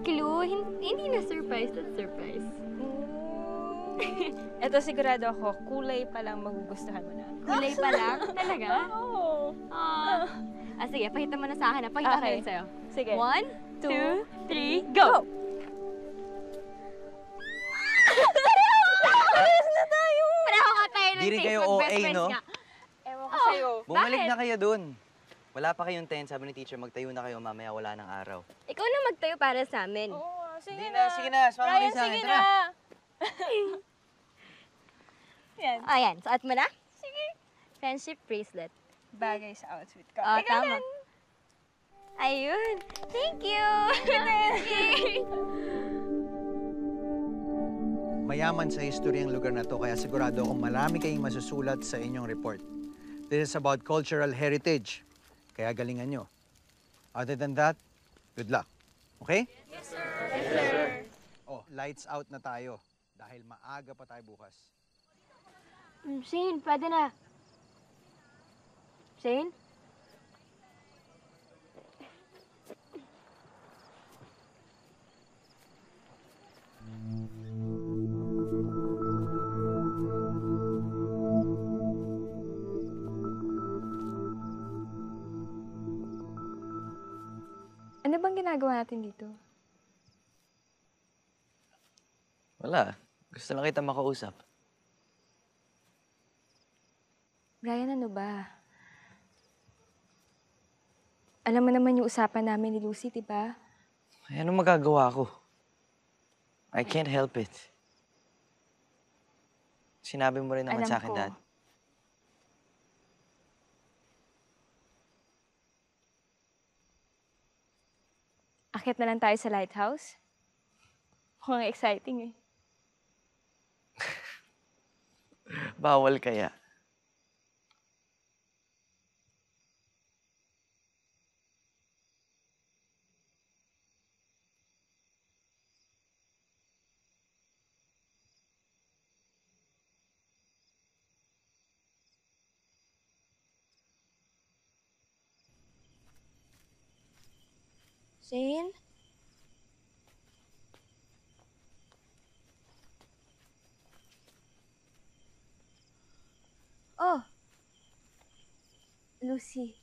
Clue, hindi na surprise at surprise. Eto sigurado ako, kulay pa lang magugustuhan mo na. Kulay pa lang? Talaga? Oo. Sige, pakita mo na sa akin. Pakita ko rin sa'yo. Sige. 1, 2, 3, go! Parehas na tayo! Pareho nga tayo ng Di rin kayo Facebook, best OA, friends no? nga. Ewan ko sa'yo. Bumalik Bakit? na kayo dun. Wala pa kayong tent. Sabi ni teacher, magtayo na kayo. Mamaya wala ng araw. Ikaw na magtayo para sa amin. Oo, sige Hindi na. na, sige na. Sumama kayo Ryan, sa akin. sige Tara. na. Yan. Ayan, suot mo na? Sige. Friendship bracelet. Bagay sa outfit ko. Oh, Ikaw tama. din. Ayun. Thank you. Mayaman sa history ang lugar na to, kaya sigurado akong marami kayong masusulat sa inyong report. This is about cultural heritage, kaya galingan nyo. Other than that, good luck. Okay? Yes, sir. Yes, sir. Oh, lights out na tayo dahil maaga pa tayo bukas. Shane, pwede na. Shane? Ano bang ginagawa natin dito? Wala. Gusto lang kita makausap. Brian, ano ba? Alam mo naman yung usapan namin ni Lucy, di ba? Ay, anong magagawa ko? I can't help it. Sinabi mo rin naman Alam sa akin ko. dati. Akit na lang tayo sa lighthouse. Mukhang exciting eh. Bawal kaya. Shane? Oh. Lucy.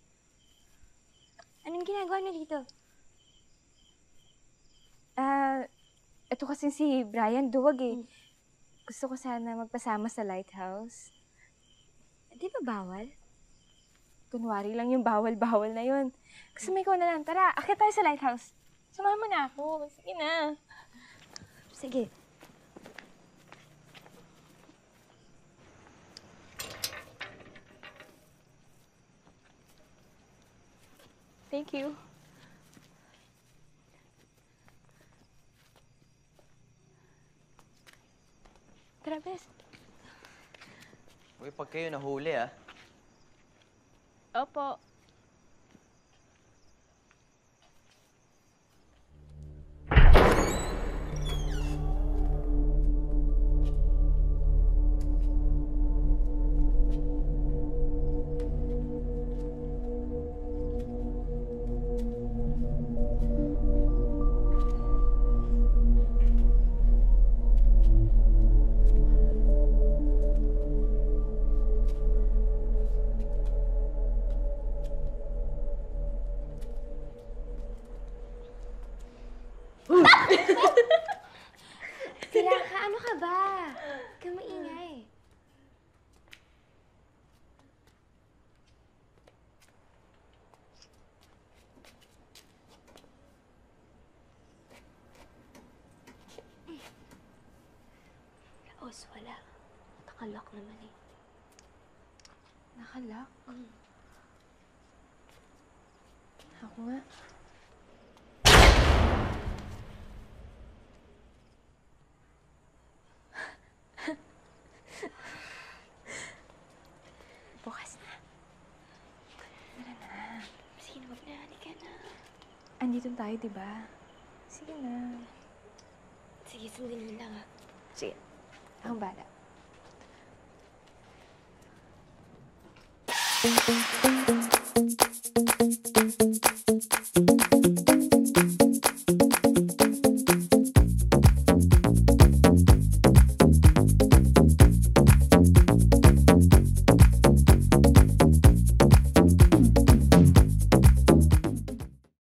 Anong ginagawa niyo dito? Ito kasi si Brian duwag eh. Gusto ko sana magpasama sa lighthouse. Di ba bawal? Kunwari lang yung bawal-bawal na yun. Gusto mo ikaw na lang. Tara, akit tayo sa lighthouse. Sumama na ako. Sige na. Sige. Thank you. Tara, Bes. Uy, pag kayo nahuli, ah. Opo. Sira ka, ano ka ba? Huwag kang maingay. Laos, wala. Nakalak naman eh. Nakalak? Ako nga. Bukas na. Sige, wag na. Halika na. Andito tayo, di ba? Sige na. Sige, sandali lang ah. Sige. Akong bala.